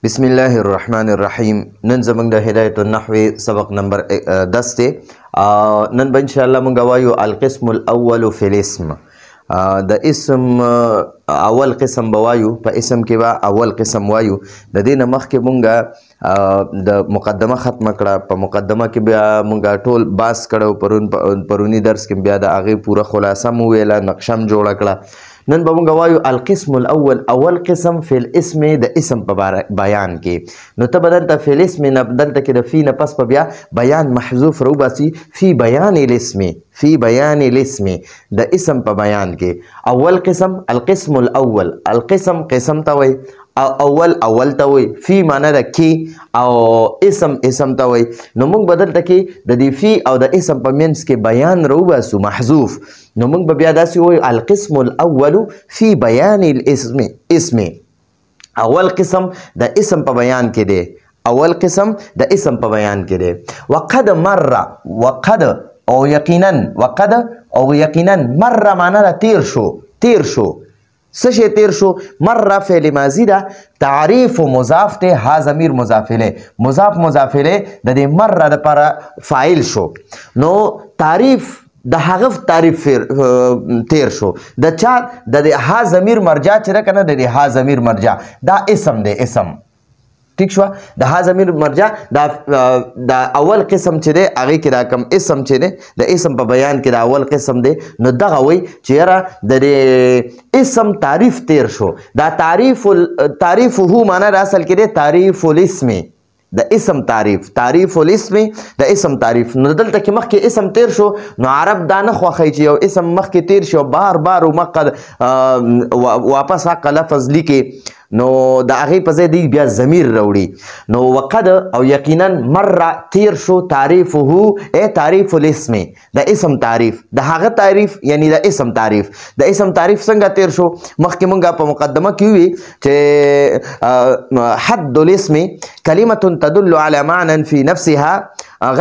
بسم الله الرحمن الرحیم. نن زمونږ د هدایت النحو سبق نمبر 10 دی. نن به ان شاء الله مونږ وایو القسم الاول فی الاسم. د اسم اول قسم به وایو، په اسم کې به اول قسم وایو. د دې نه مخکې مونږ د مقدمه ختمه کړه. په مقدمه کې بیا مونږ ټول باس کړو، پرونی درس کې بیا د هغې پوره خلاصه مو ویله، نقشه م جوړه کړه. نن به مونږ وایو القسم الاول، اول قسم فی الاسم، د اسم په بیان کې. نو ته به دلته فی الاسم نه دلته کې د فی نه پس په بیا بیان محذوف راوباسي، فی بیان الاسم، فی بیان الاسم، د اسم په بیان کې. اول قسم القسم الاول، القسم قسم ته وایي، اول اول ته وایي، فی معنی ده کې، او اسم اسم ته وایي. نو موږ به دلته کې د دې فی او د اسم په منځ کې بیان راوباسو محذوف. نو موږ به بیا داسې وایو القسم الاول فی بیان الاسم، اسم اول قسم د اسم په بیان کې دی، اول قسم د اسم په بیان کې دی. وقد مر، وقد او یقینا، وقد او یقینا، مر معنی ده تیر شو، تیر شو. څه شی تیر شو؟ مر فعل ماضی ده، تعریف مضاف ته، ها ضمیر مضاف الیه، مضاف مضاف الیه د دې مر دپاره فاعل شو. نو تعریف د هغه تعریف تیر شو. د چا د ها ضمیر مرجع چې ده که نه، د دې ها ضمیر مرجع دا اسم دی، اسم. ٹھیک شو؟ د ها ضمیر مرجع دا اول قسم چې دی هغې کې دا کم اسم چې دی د اسم په بیان کې دا اول قسم دی. نو دغه وایي چې یاره د دې اسم تعریف تیر شو. دا تعریف هو معنی د اصل کې دی تعریف الاسم، د اسم تعریف، تعریف الاسم د اسم تعریف. نو دلته کې مخکې اسم تیر شو، نو عرب دا نه خوښوي چې یو اسم مخکې تیر شي او بار بار واپس حق لفظ لیکي، نو د هغې په ځای دی بیا ضمیر راوړي. نو وقد او یقینا مر تیر شو، تعریفه ای تعریف الاسم، د اسم تعریف، د هغه تعریف یعنی د اسم تعریف. د اسم تعریف څنګه تیر شو؟ مخکې مونږ په مقدمه کې وي چې حد الاسم کلمة تدل على معنى في نفسها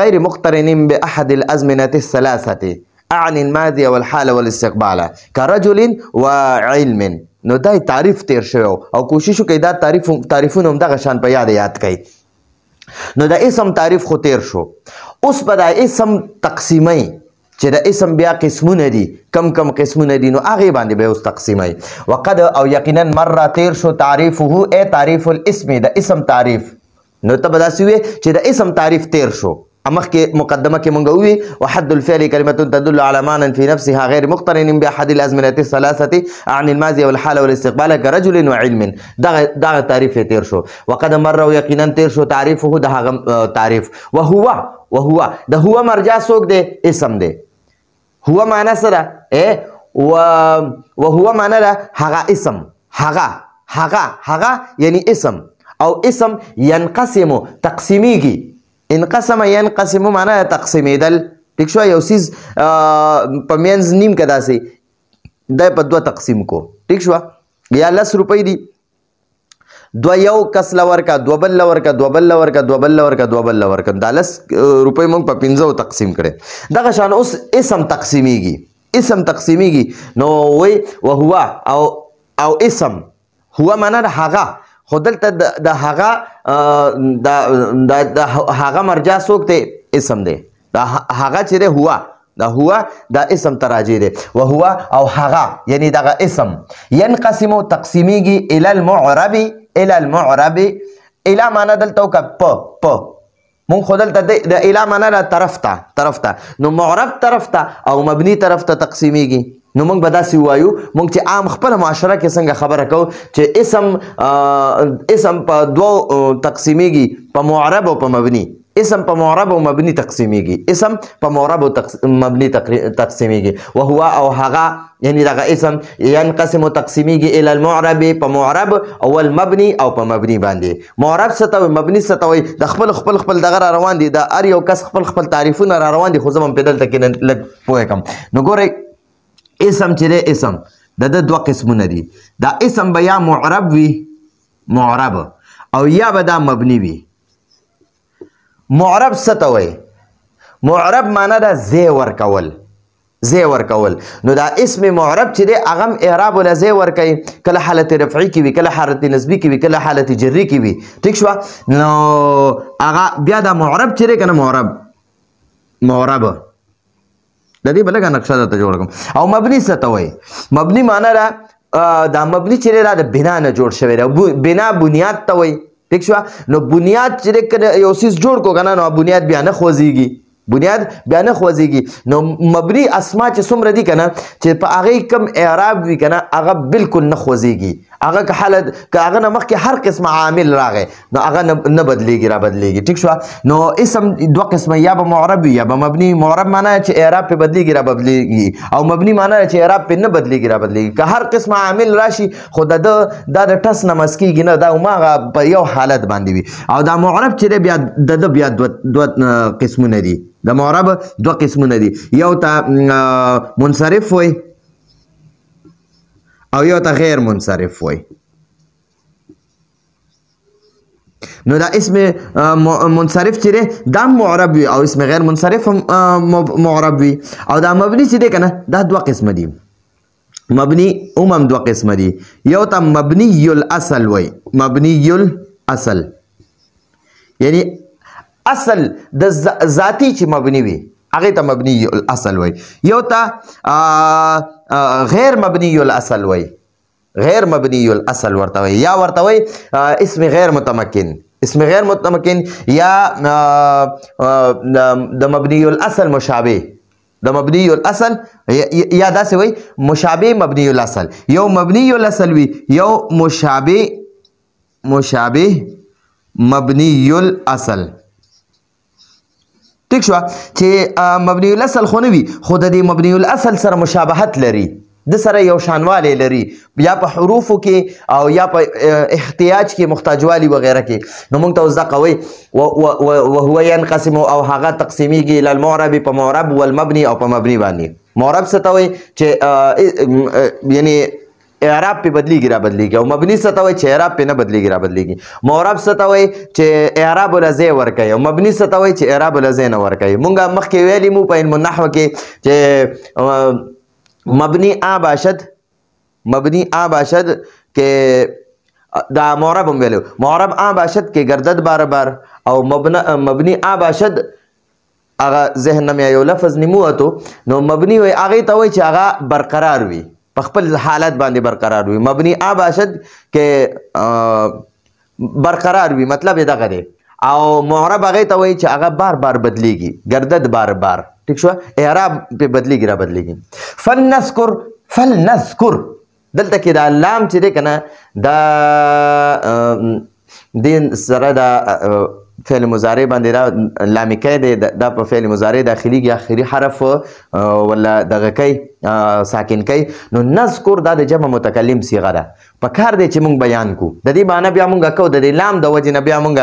غير مقترن بأحد الأزمنة الثلاثة أعني الماضي والحال والاستقبال كرجل وعلم. نو دا تعریف تیر شوی او کوشش وکړئ دا تعریفونه همدغه شان په یاد کړئ. نو د اسم تعریف خو تیر شو. اوس به دا اسم تقسیمئ چې د اسم بیا قسمونه دي، کم کم قسمونه دي، نو هغې باندې به اوس تقسیمئ. وقد او یقینا مر تیر شو، تعریفه ای تعریف الاسم، د اسم تعریف. نو ته به داسې وې چې د اسم تعریف تیر شو. مخکې مقدمه کې مونږ ووي وحد الفعل كلمة تدل على معنى في نفسها غير مقترن بأحد الأزمنة الثلاثة أعني الماضي والحال والاستقبال كرجل وعلم. دغه تعریف یې تیر شو. وقد مر او یقینا تیر شو، تعریفه د هغه تعریف. وهو د هو مرجع څوک دی؟ اسم دی. هو معنی څه ده؟ وهو معنی ده هغه اسم، هغه یعنی اسم. او اسم ینقسم تقسیمیږي، انقسم ینقسم معنی تقسیمیدل. ٹھیک شو؟ یو څیز په منځ نیم که داسې دی په دوه تقسیم کو. ٹھیک شو؟ یا 10 روپۍ دي، یو کس له ورکه، دوه بل له ورکه، دوه بل له ورکه، دوه بل له ورکه، دوه بل له ورکه، دا 10 روپۍ موږ په 15 تقسیم کړې. دغه شان اوس اسم تقسیمیږي، اسم تقسیمیږي. نو وایي وهو او اسم. هو معنی د هغه، خو دلته د هغه مرجع څوک دی؟ اسم دی. د هغه چې دی هو، د هو د اسم ته راجع دی. وهو او هغه یعنی دغه اسم ینقسم تقسیمیږي الی المعرب، الی المعرب. الی معنی دلته وکړه په مونږ خو دلته د الی معنی ده طرف ته، نو معرب طرف ته او مبني طرف ته تقسیمیږي. نو موږ به داسې ووایو، موږ چې عام خپله معاشره کې څنګه خبره کوو چې اسم په دوو تقسیمیږي، په معرب او په مبني. اسم په معرب او مبني تقسیمیږي، اسم په معرب او مبني تقسیمیږي. وهو او هغه یعنی دغه اسم ینقسم تقسیمیږي الی المعرب، په معرب او المبني او په مبني باندې. معرب څه ته وایي، مبني څه ته وایي، د خپل دغه را روان دي، د هر یو کس خپل تعریفونه را روان دي، خو زه به دلته کې لږ پوه کړم. نو ګورئ اسم چې دی، اسم د دوه قسمونه دي. دا اسم به یا معرب وي، معرب، او یا به دا مبني وي. معرب څه ته وایي؟ معرب معنی ده ځای ورکول، زی ورکول نو دا اسم معرب چې دی هغه هم اعراب ولا زی ورکوي کله حالت رفعي کې وي کله حالت نسبي کې وي کله حالت جري کې وي ټیک شوه نو هغه بیا دا معرب چې دی که نه معرب د دې به لږه نقشه درته جوړ کړم او مبني څه ته وایي مبني معنا دا مبني چې دی دا د بنا نه جوړ شوی دی بنا بنیاد ته وایي ټیک شوه نو بنیاد چې دی که یو څیز جوړ کړو که نه نو بنیاد بیا نه خوځېږي بنیاد بیا نه خوځېږي نو مبني اسما چې څومره دي که نه چې په هغې کم اعراب وي که نه هغه بلکل نه خوځېږي هغه که حالت که هغه نه مخکې هر قسم عامل راغی نو هغه نه بدلېږي را بدلېږي ټیک شوه نو اسم دوه قسمه یا به معرب وي یا به مبني معرب معنا چې اعراب پې بدلېږي را بدلېږي او مبني معنا چې اعراب پې نه بدلېږي را بدلېږي که هر قسم عامل راشي خو دا د ټس نه مس کېږي نه دا هماغه په یو حالت باندې وي او دا معرب چې دی بیا د بیا دوه قسمونه دي د معرب دوه قسمونه دي یو ته منصرف وي او یو ته غیر منصرف وي نو دا اسم منصرف چې دی دا معرب وي او اسم غیر منصرف معرب وي او دا مبني چې دی که نه دا دوه قسمه دي مبني هم دوه قسمه دي یو ته مبني الاصل وي مبني الاصل یعنی اصل د ذاتی چې مبني وي هغې ته مبني الاصل وي یو ته غیر مبني الاصل وي غیر مبني الاصل ورته وي یا ورته وي اسم غیر متمکن اسم غیر متمکن یا د مبني الاصل مشابه د مبني الاصل یا داسې وي مشابه مبني الاصل یو مبني الاصل وي یو مشابه مبني الاصل ټیک شوه چې مبني الاصل خو نه وي خو د دې مبني الاصل سره مشابهت لري د سره یو شانوالی لري یا په حروفو کې او یا په احتیاج کې محتاجوالی وغیره کې نو موږ ته اوس دقه وایي وهو ینقسم او هغه تقسیمیږي الی المعرب په معرب والمبني او په مبني باندې معرب څه ته وایي چې یعنی اعراب په بدلیږي را بدلیږي او مبني څه ته وایي چې اعراب په نه بدلیږي را بدلیږي معرب څه ته وایي چې اعراب له ځای ورکوي او مبني څه ته وایي چې اعراب له ځای نه ورکوي مونږ مخکې ویلي مو په علم النحو کې چې مبني آ باشد که دا معرب هم ویلو معرب آ باشد که گردد بار بار او مبني آ باشد هغه ذهن نه یو لفظ نیموتو نو مبني وایي هغې ته وایي چې هغه برقرار وي په خپل حالت باندې برقرار وي مبني آ باشد که برقرار وي مطلب یې دغه دی او معرب هغې ته وایي چې هغه بار بار بدلیږي گردد بار بار ٹھیک شو اعراب په بدلیږي را بدلیږي فلنذكر دلته کې دا لام چې دی که نه دا دې سره دا فعل مضارع باندې دا لامیکی دی دا په فعل مضارع داخلیږي آخري حرف ولا دغه کوي ساکن کوي نو نذکر دا د جمع متکلم صیغه ده پکار دی چې موږ بیان کو د دې معنی بیا موږ کوو د دې لام د وجې نه بیا موږ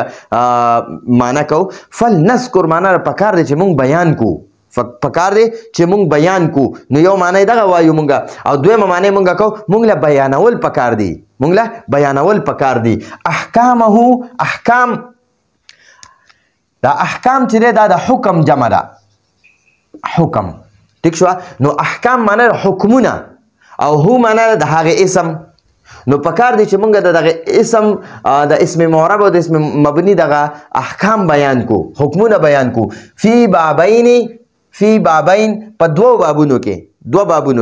معنی کوو فلنذکر معنی پکار دی چې موږ بیان کو پکار دی چې موږ بیان کو نو یو معنی دغه وایو موږ او دویمه معنی موږ کوو موږ له بیانول پکار دی موږ له بیانول پکار دی احکامه احکام دا احکام چې دی دا د حکم جمع ده حکم ټیک شوه نو احکام معنی حکمونه او هو معنی د هغې اسم نو پکار دی چې موږ د دغه اسم د اسم معرب او د اسم مبني دغه احکام بیان کو حکمونه بیان کو فی بابین په دوه بابونو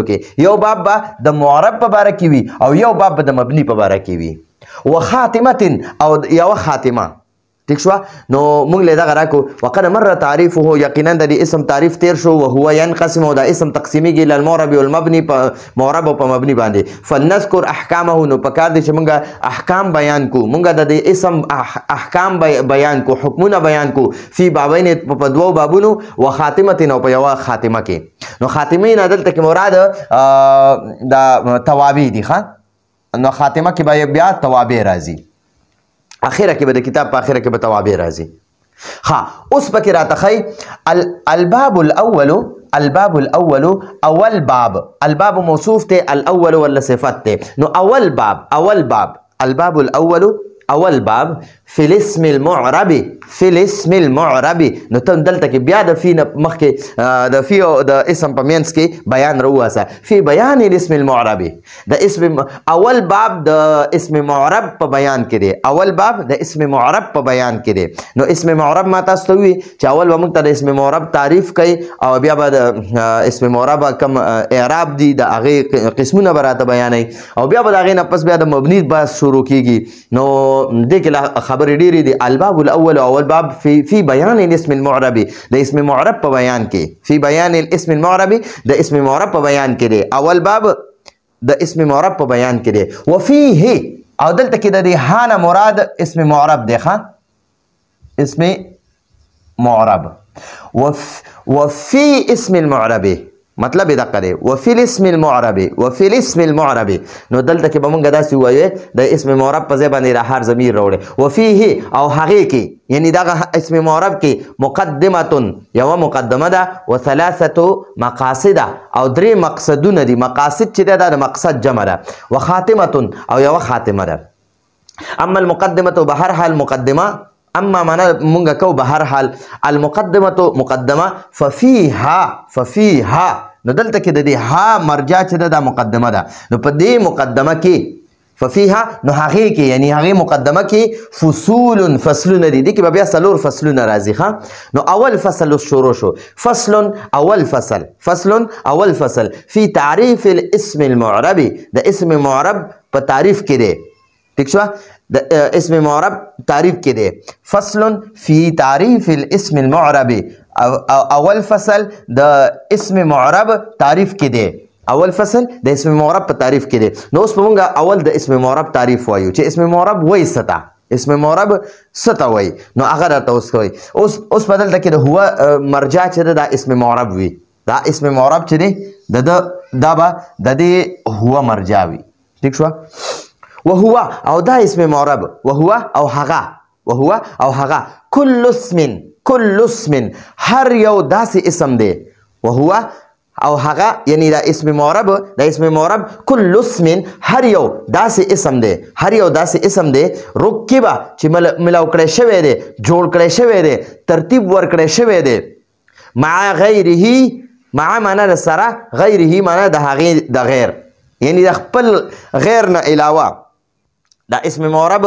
کې یو باب به د معرب په باره کې وي او یو باب به د مبني په باره کې وي وخاتمة او یو خاتمه ٹھیک شو نو موږ له دغه راکو وقد مر تعریفه یقینا د اسم تعریف تیر شو وهو ينقسم او د اسم تقسیمیږي ل المعرب والمبني په معرب او په مبني باندې فلنذكر احکامه نو پکار دي چې موږ احکام بیان کو موږ د اسم احکام بیان کو حکمونه بیان کو فی بابین په دوو بابونو وخاتمه او په یو خاتمه کې نو خاتمه نه دلته کې مراد د توابع دي ښه نو خاتمه کې بیا توابع راځي اخیره کې به د کتاب په اخیره کې به توابع راځي ها اوس پکې راته ښایي الباب الاول اول باب الباب موصوف ته الاول ولا صفت ته نو اول باب الباب الاول اول باب فی الاسم المعرب فی الاسم المعرب نو ته دلته کې بیا د فی مخکې د فی او د اسم په منځ کې بیان راوواسه فی بیان الاسم المعرب د اسم اول باب د اسم معرب په بیان کې دی اول باب د اسم معرب په بیان کې دی نو اسم معرب ما تاسو ته وی چې اول به موږ ته د اسم معرب تعریف کوي او بیا به د اسم معرب کم اعراب دی د هغه قسمونه براته بیانوي او بیا به د هغې نه پس بیا د مبني بحث شروع کیږي نو دې کې خبرې ډېرې دي الباب الاول اول باب فی بیان الاسم المعرب د اسم معرب په بیان کې فی بیان الاسم المعرب د اسم معرب په بیان کې دی اول باب د اسم معرب په بیان کې دی وفیه او دلته کې د دې ها نه مراد اسم معرب دی ښه اسم معرب وفی اسم المعرب مطلب دا کړي وفي الاسم المعرب وفي الاسم المعرب نو دلته کې به مونږ داسې وایو د اسم معرب په ځای باندې را هر ضمیر راوړي وفيه او هغې کې یعنی دغه اسم معرب کې مقدمه یوه مقدمه ده وثلاثه مقاصد او درې مقصدونه دي مقاصد چې ده دا د مقصد جمع ده وخاتمه او یوه خاتمه ده اما المقدمه به هر حال مقدمه اما معنا مونږ کو به هر حال المقدمه مقدمه ففيها نو دلته کې د دې ها مرجع چې دا مقدمه ده نو په دې مقدمه کې ففيها نو هغې کې یعنی هغې مقدمه کې فصول فصلونه دي دې کې به بیا څلور فصلونه راځي ښه نو اول فصل شروع شو فصل اول فصل فی تعریف الاسم المعرب د اسم معرب په تعریف کې دی ٹھیک شو د اسم معرب تعریف کې دی فصل فی تعریف الاسم المعرب اول فصل د اسم معرب تعریف کې دی اول فصل د اسم معرب په تعریف کې دی نو اوس په مونږ اول د اسم معرب تعریف وایو چې اسم معرب وایي څه اسم معرب څه ته وایي نو هغه راته اوس کوئ اوس په دلته کې د هو مرجع چې ده دا اسم معرب وي دا اسم معرب چې دی دا به د دې هو مرجع وي ٹھیک شو وهو او دا اسم معرب وهو او هغه كل اسم هر یو داسې اسم دی وهو او هغه یعنی دا اسم معرب كل اسم هر یو داسې اسم دی رکبه چې ملاو کړی شوی دی جوړ کړی شوی دی ترتیب ورکړی شوی دی مع غیره مع معنا د سره غیره معنا د هغې د غیر یعنی د خپل غیر نه علاوه دا اسم معرب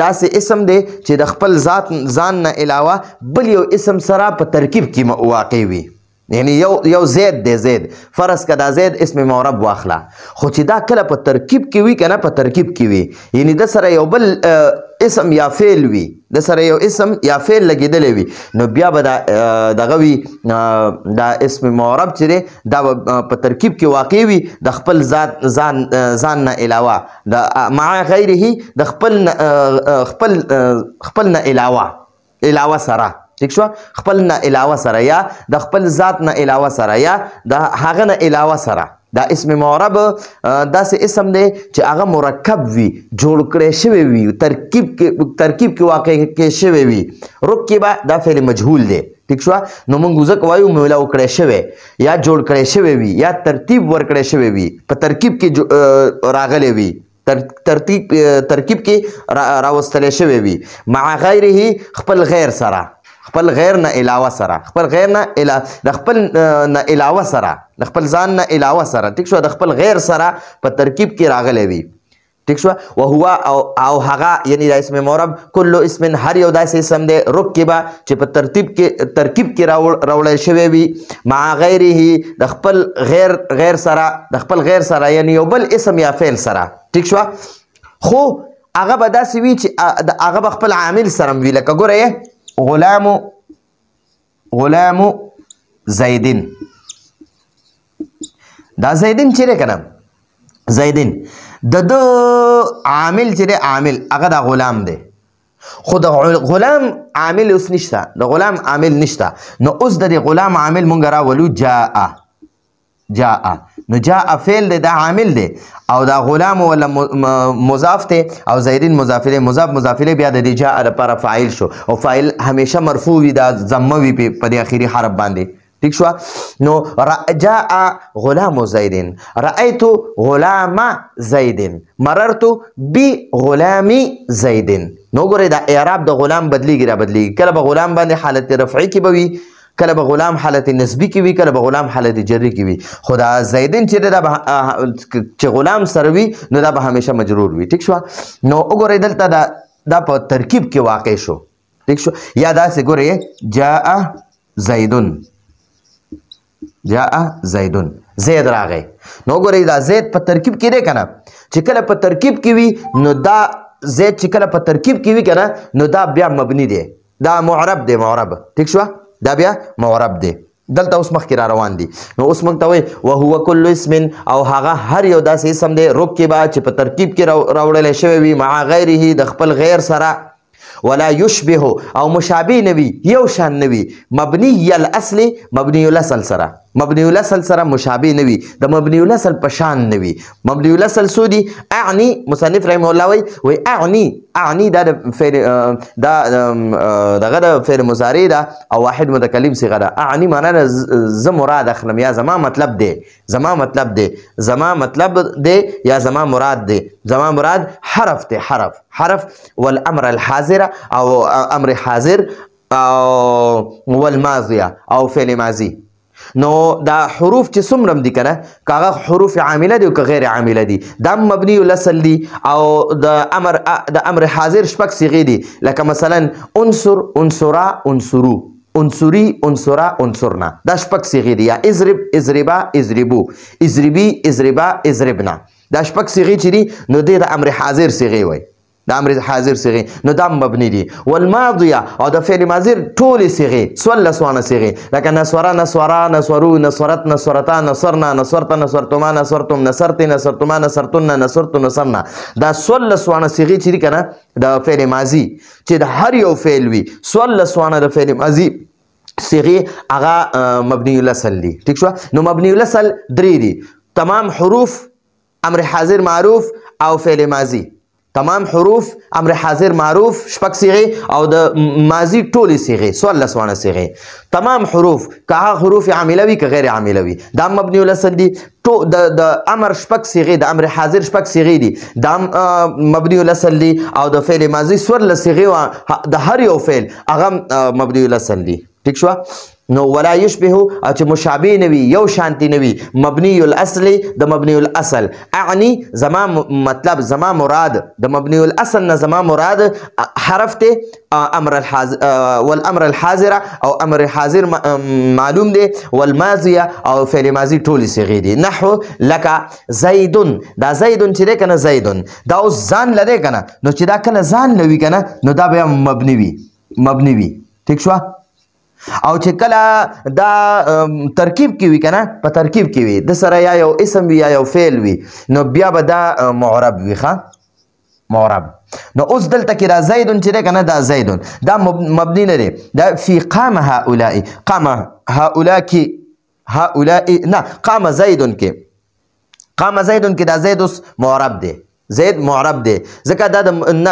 داسې اسم دی چې د خپل ځان نه علاوه بل یو اسم سره په ترکیب کې واقع وي یعنی یو زید دی زید فرض که دا زید اسم معرب واخله خو چې دا کله په ترکیب کې وي که نه په ترکیب کې وي یعنی د سره یو بل اسم یا فعل وي د سره یو اسم یا فعل لګېدلی وي نو بیا به دغه وي دا اسم معرب چې دی دا په ترکیب کې واقع وي د خپل ځان نه علاوه د مع غیره د خپل نه علاوه سره ٹھیک شو خپل نه علاوه سره یا د خپل ذات نه علاوه سره یا د هغه نه علاوه سره دا اسم معرب داسې اسم دی چې هغه مرکب وي جوړ کړی شوی وي ترکیب کې واقع کې شوی وي رکبه دا فعل مجهول دی ٹھیک شو نو موږ ځکه وایو ملاو کړی شوی یا جوړ کړی شوی وي یا ترتیب ورکړی شوی وي په ترکیب کې راغلی وي ترکیب کې راوستلی شوی وي مع غیره خپل غیر سره خپل غیر نه علاوه سره خپل غیر نه د خپل نه علاوه سره د خپل ځان نه علاوه سره ټیک شو د خپل غیر سره په ترکیب کې راغلی وي ٹھیک شو وهو او هغه یعنی د اسم معرب کل اسم هر یو داسې اسم دی رکبه چې په ترکیب کې راوړی شوی وي مع غیره د خپل غیر سره یعنی یو بل اسم یا فعل سره ٹھیک شو خو هغه به داسې وي چې هغه به خپل عامل سره وي لکه ګوره غلام زیدین دا زیدین چې دی که نه زیدین د عامل چې دی عامل هغه دا غلام دی خو د غلام عامل اوس نشته د غلام عامل نشته نو اوس د دې غلام عامل مونږ راولو جاء نو جاء فعل دی دا عامل دی او دا غلام ولا مضاف دی او زیدین مضاف الیه مضاف الیه بیا د جاء لپاره فاعل شو او فاعل همیشه مرفوع وي دا ضمه وي په دې اخري حرف باندې ٹھیک شو نو جاء غلام زید رأيت غلام زید مررت بغلام زید نو ګورئ دا اعراب د غلام بدلیږي را بدلیږي کله به غلام باندې حالت رفعی کې به وي کله به غلام حالت نسبی کې وي کله به غلام حالت جری کې وي خو دا زیدن چې غلام سره وي نو دا به همیشه مجرور وي ٹھیک شو نو وګورئ دلته دا په ترکیب کې واقع شو ٹھیک شو یا داسې ګورئ جاء زیدن جاء زیدن زید راغی نو ګورئ دا زید په ترکیب کې دی کنه چې کله په ترکیب کې وي نو دا زید چې کله په ترکیب کې وي کنه نو دا بیا مبني دی دا معرب دی معرب ټیک شو دا بیا معرب دی دلته اوس مخکې را روان دي نو اوس موږ ته وایي وهو کل اسم او هغه هر یو داسې اسم دی رکبه چې په ترکیب کې راوړلی شوی وي مع غیره د خپل غیر سره ولا يشبه او مشابه نوي یو شان نوي مبني الاصل مبني الاصل سره مبني الاصل سره مشابه نوي د مبني الاصل په شان نوي مبني الاصل سودي اعني مصنف رحمه الله وي اعني دا فعل دا دغه د فعل مضارع ده او واحد متکلم صيغه ده اعني معنی ز مراد اخلم یا زما مطلب ده زما مطلب ده زما مطلب ده یا زما مراد ده زما مراد حرف ده حرف والامر الحاضر او امر حاضر او والماضيه او فعل ماضي نو دا حروف چې څومره دي کنه کاغه حروف عامله دي او که غیر عامله دي دا مبني الاصل دي او د امر حاضر شپږ صيغې دي لکه مثلا انصر انصرا انصرو انصري انصرا انصرنا دا شپږ صيغې دي یا اضرب اضربا اضربو اضربي اضربا اضربنا دا شپږ صيغې چې دي نو د امر حاضر صيغې وای دا امر حاضر صيغې نو دا مبني دي والماضيه او د فعل ماضي ټول صيغې سول سوانه صيغې لکه نصرا نصرا نصرو نصرت نصرتا نصرنا نصرت نصرتما نصرتم نصرت نصرتما نصرتن نصرت نصرنا دا سول سوانه صيغې چې کنه د فعل ماضي چې د هر یو فعل وي سول سوانه د فعل ماضي صيغې هغه مبني الاصل دي ٹھیک شو نو مبني الاصل درې دي تمام حروف امر حاضر معروف او فعل ماضي تمام حروف امر حاضر معروف شپږ صيغې او د ماضي ټولې صيغې سوال لسوانه صيغې تمام حروف که حروف عامله وي که غیر عامله وي دا مبني الاصل دي د امر شپږ صيغې د امر حاضر شپږ صيغې دي دا مبني الاصل دي او د فعل ماضي سور صيغې د هر یو فعل هغه مبني الاصل دي ٹھیک شو نو ولا يشبه او چې مشابه نوي یو شانتي نوي مبني الاصل د مبني الاصل اعني زما مطلب زما مراد د مبني الاصل نه زما مراد حرف ته امر الحاضر والامر الحاضر او امر حاضر معلوم دي والماضيه او فعل ماضي ټول صيغې دي نحو لك زيد دا زيد چې ده کنه زيد دا اوس ځان لري کنه نو چې دا کله ځان لوي کنه نو دا به مبني وي ٹھیک شو او چې کله دا ترکیب کې وي کنه په ترکیب کې وي د سره یا یو اسم وي یا یو فعل وي نو بیا به دا معرب وي ښه معرب نو اوس دلته کې دا زیدون چې ده کنه دا زیدون دا مبني نه دی دا فی قام هؤلاء قام هؤلاء کې هؤلاء نه قام زیدون کې دا زید اوس معرب دی زید معرب دی ځکه دا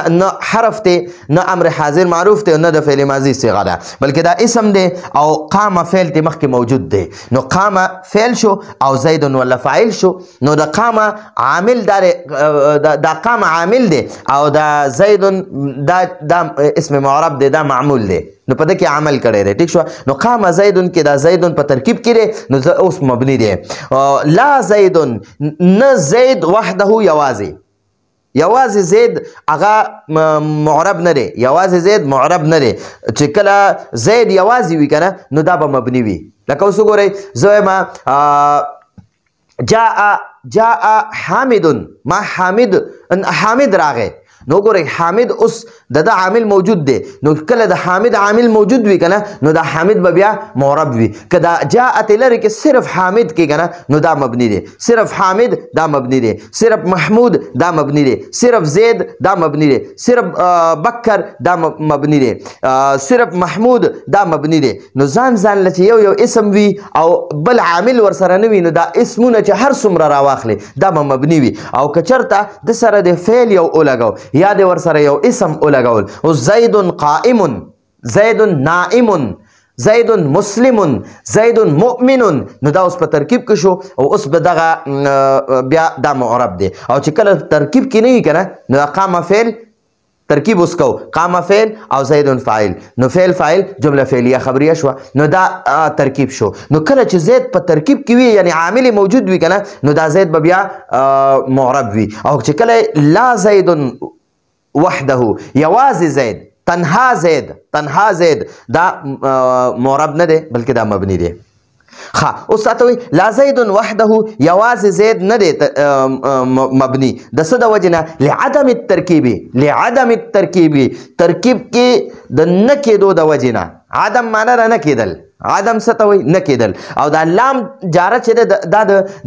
نه حرف دی نه امر حاضر معروف دی نه د فعل ماضي صيغه ده بلکې دا اسم دی او قام فعل ته مخکې موجود دی نو قام فعل شو او زید ولا فاعل شو نو دا قام عامل دا قام عامل دی او دا زید دا اسم معرب دی دا معمول دی نو په دې کې عمل کړی دی ٹھیک شو نو قام زید کې دا زید په ترکیب کې دی نو اوس مبني دی لا زید نه زید وحده یوازې زید هغه معرب نه دی یوازې زید معرب نه دی چې کله زید یوازې وي کنه نو دا به مبني وي لکه اوس وګورئ زه وایم جاء حامد ما حامد راغی نو ګورئ حامد اوس د عامل موجود دی نو کله د حامد عامل موجود وي کنه نو دا حامد به بیا معرب وي که دا جاءت لري کې صرف حامد کې کنه نو دا مبني دی صرف حامد دا مبني دی صرف محمود دا مبني دی صرف زید دا مبني دی صرف بکر دا مبني دی صرف محمود دا مبني دی نو ځان لته یو اسم وي او بل عامل ور سره نه وي نو دا اسمونه چې هر څومره راواخلي دا به مبني وي او که چرته د سره د فعل یو ولګو یا د ور سره یو اسم ولګول او زید قائم زید نائم زید مسلم زید مؤمن نو دا اوس په ترکیب کې شو او اوس به دغه بیا دا معرب دی او چې کله ترکیب کې نه وي کنه نو قام فعل ترکیب اوس کو قام فعل او زید فاعل نو فعل فاعل جمله فعلیه خبریه شو نو دا ترکیب شو نو کله چې زید په ترکیب کې وي یعنی عامل موجود وي کنه نو دا زید به بیا معرب وي او چې کله لا زید وحده یواز زید تنها زید دا معرب نه دی بلکې دا مبني دی اوس تاسو وی لا زید وحده یواز زید نه دی مبني د څه د وجه نه لعدم الترکیب ترکیب کې د نه کېدو د وجه نه عدم معنی را نه کېدل عدم څه ته وی نه کېدل او دا لام جاره چې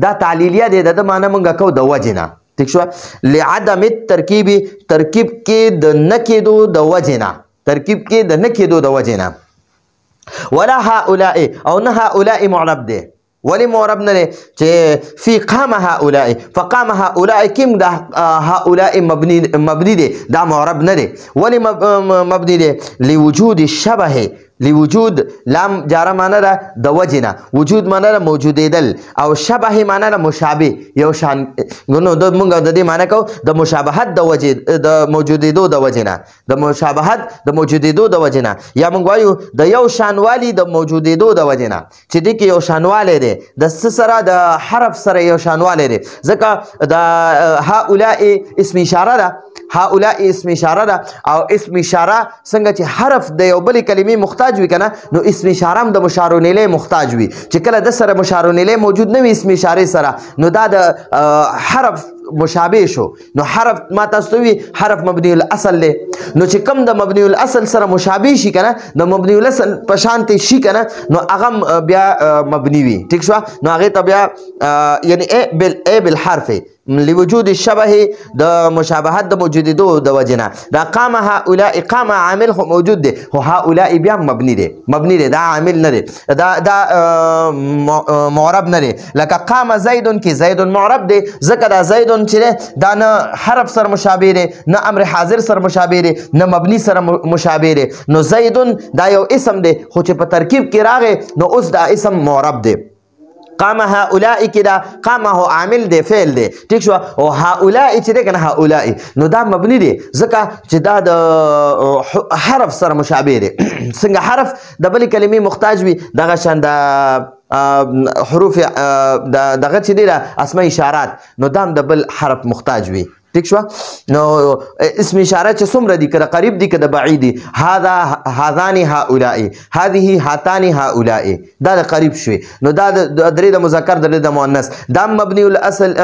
دا تعلیلیه دی د معنی مونږ کو د وجه نه ٹھیک شو لعدم الترکیب ترکیب کې د نه کېدو د وجه نه ترکیب کې د نه کېدو د وجه نه ولا هؤلاء او نه هؤلاء معرب دی ولی معرب نه دی چې فی قام هؤلاء فقام هؤلاء کیم دا هؤلاء مبنی دی دا معرب نه دی ولی مبنی دی لوجود الشبه لوجود لام جاره معنی ده د وجنه وجود معنی ده موجودیدل او شبه معنی ده مشابه یو شان نو د مونږ د دې معنی کو د مشابهت د وجه د موجودیدو د وجنه د مشابهت د موجودیدو د وجنه یا مونږ وایو د یو شانوالی د موجودیدو د وجنه چې د کې یو شانواله ده د سره د حرف سره یو شانواله ده ځکه د هؤلاء اسم اشاره ده هؤلاء اسم اشاره ده او اسم اشاره څنګه چې حرف د یو بل کلمې محتاج وي کنه نو اسم اشاره هم د مشار الیه محتاج وي چې کله د سره مشار الیه موجود نه وي اسم اشاره سره نو دا د حرف مشابه شو نو حرف ما تاسو وی حرف مبني الاصل له نو چې کم د مبني الاصل سره مشابه شي کنه د مبني الاصل په شانته شي کنه نو هغه بیا مبني وي ٹھیک شو نو هغه ته بیا یعنی ا بالحرف لوجود الشبه د مشابهت د موجودیدو د وجنه دا قام هؤلاء قام عامل موجود دی هو هؤلاء بیا مبني دی دا عامل نه دی دا معرب نه دی لکه قام زید کی زید معرب دی ذکر دا زید چې دا نه حرف سره مشابه دی نه امر حاضر سره مشابه دی نه مبني سره مشابه دی نو زید دا یو اسم دی خو چې په ترکیب کې راغی نو اوس دا اسم معرب دی قام هؤلاء كده قام هو عامل دی فعل دی ٹھیک شو او هؤلاء چې ده کنه هؤلاء نو دا مبني دی ځکه چې دا د حرف سره مشابه دی څنګه حرف د بل کلمې محتاج وي دغه شان د حروف دغه چې دی اسماء اشارات نو دا د بل حرف محتاج وي ٹھیک شو نو اسم اشاره چې څومره دي کړه قریب دي کړه بعید دي هذا هذان هؤلاء هذه هاتان هؤلاء دا قریب شوي نو دا درې د مذکر درې د مؤنث دا مبني الاصل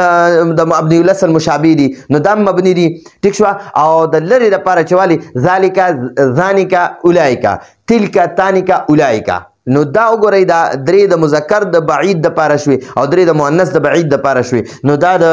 د مبني الاصل مشابه دي نو دا مبني دي ٹھیک شو او د لری د پاره چوالي ذالک ذانک اولئک تلک تانک اولئک نو دا وګورئ دا درې د مذکر د بعید د پاره شوي او درې د مؤنث د بعید د پاره شوي نو دا د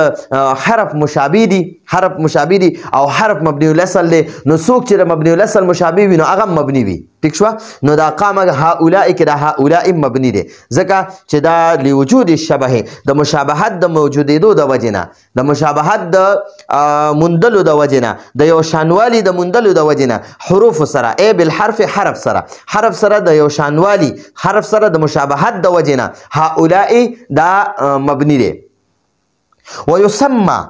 حرف مشابه دي او حرف مبني الاصل دی نو څوک چې د مبني الاصل مشابه وي نو هغه مبني وي ٹھیک شو نو دا قام هؤلاء کې دا هؤلاء مبني دي ځکه چې دا لوجود الشبه د مشابهت د موجودیدو د وجنه د مشابهت د مندلو د وجنه د یو شانوالی د مندلو د وجنه حروف سره ای بالحرف حرف سره د یو شانوالی حرف سره د مشابهت د وجنه هؤلاء دا مبني دي ويسمى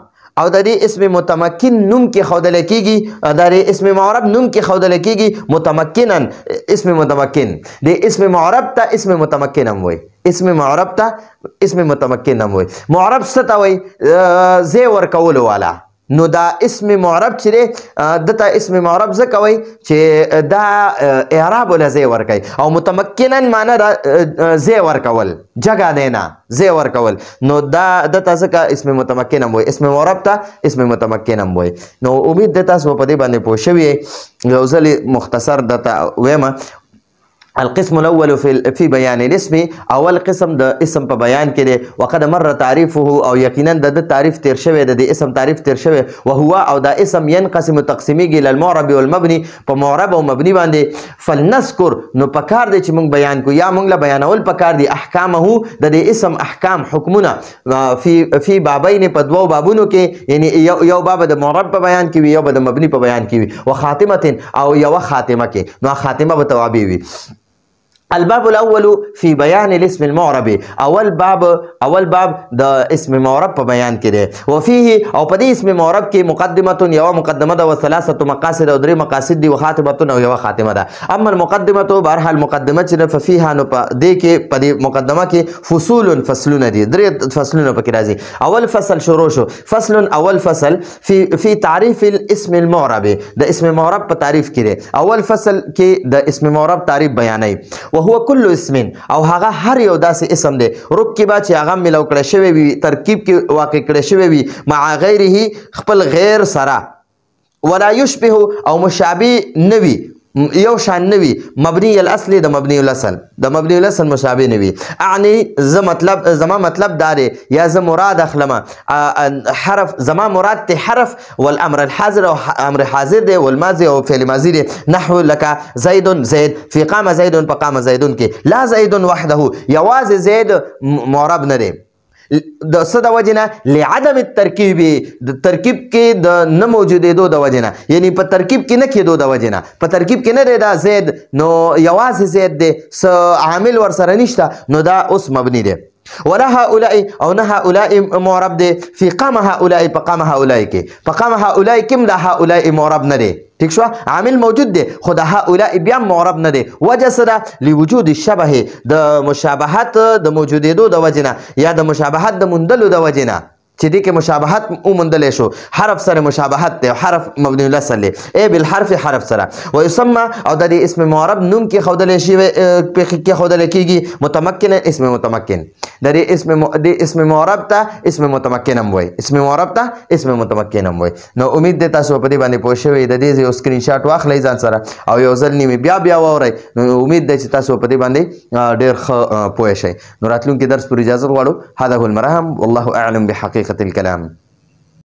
او د دې اسم متمکن نوم کې خودل کېږي د دې اسم معرب نوم کې خودل کېږي متمکنا اسم متمکن د اسم معرب ته اسم متمکن هم وي اسم معرب ته اسم متمکن هم وي معرب څه ته وي زی ورکول والا نو دا اسم معرب چې دی دته اسم معرب ځکه وایي چې دا اعراب ولا زی ورکوي او متمکنا معنی دا زی ورکول جگه دی نه زی ورکول نو دا دته ځکه اسم متمکن هم وایي اسم معرب ته اسم متمکن هم وایي نو امید ده تاسو په دې باندې پوه شوي یو ځل مختصر دته وایم القسم الاول في بيان الاسم اول قسم د اسم په بیان کې دی وقد مر تعریفه او یقینا د تعریف تیر شوی د اسم تعریف تیر شوی وهو او دا اسم ينقسم تقسیمیږي الى المعرب والمبني په معرب او مبني باندې فلنذكر نو پکار دی چې موږ بیان کو یا موږ له بیانول پکار دی احکامه د اسم احکام حکمونه فی بابین په دوو بابونو کې یعنی یو باب د معرب په بیان کې وي یو د مبني په بیان کې وي وخاتمه او یو خاتمه کې نو خاتمه به توابع وي الباب الاول في بيان الاسم المعرب اول باب د اسم معرب په بیان کې دی وفيه او په دې اسم معرب کې مقدمه یو مقدمه ده وثلاثه مقاصد او درې مقاصد دي وخاتمه او یو خاتمه ده اما المقدمه بهرحال مقدمه چې ففيها نو په دې کې په دې مقدمه کې فصلونه دي درې فصلونه پکې راځي اول فصل شروع شو فصل اول فصل في تعريف الاسم المعرب د اسم معرب په تعریف کې دی اول فصل کې د اسم معرب تعریف بیانوي وهو كل اسم او هغه هر یو داسې اسم دی رکبه چې هغه ملو کړی شوی وي ترکیب کې واقع کړی شوی وي مع غیره خپل غیر سره ولا يشبه او مشابه نوي یو شان نوي مبني الاصل د مبني الاصل مشابه نوي اعني زما مطلب دار یا ز مراد اخلمه حرف زما مراد ته حرف والامر الحاضر او امر حاضر دی والماضي او فعل ماضي دی نحو لك زيد في قام زيد فقام زيد کې لا زيد وحده یواز زید معرب نه دی د څه د وجنه لعدم الترکیب د ترکیب کې د نه موجودېدو د وجنه یعنی په ترکیب کې نه کېدو د وجنه په ترکیب کې نه دی دا زید نو یوازې زید دی څه عامل ورسره نشته نو دا اوس مبني دی ولا هؤلاء او نه هؤلاء معرب دی في قام هؤلاء فقام هؤلاء کې فقام هؤلاء کوم د هؤلاء معرب نه دی ٹھیک شو عامل موجود دی خو د هؤلاء بیا معرب نه دی وجه څه ده لوجود الشبه د مشابهت د موجودېدو د وجنه یا د مشابهت د موندلو د وجنه چې دې کې مشابهت وموندلی شو حرف سره مشابهت دی حرف مبني الاصل دی ای بالحرف حرف سره ويسمى او د دې اسم معرب نوم کې ښودلی شوی کې ښودلی کېږي متمکن اسم متمکن د دې اسم معرب ته اسم متمکن هم وایي اسم معرب ته اسم متمکن هم وایي نو امید دی تاسو په دې باندې پوه شوئ د دې یو سکرین شاټ واخلئ ځان سره او یو ځل نیمې بیا واورئ نو امید دی چې تاسو په دې باندې ډېر ښه پوه شئ نو راتلونکي درس پر اجازه غواړو هذا هو المرهم والله اعلم بحقیقة الكلام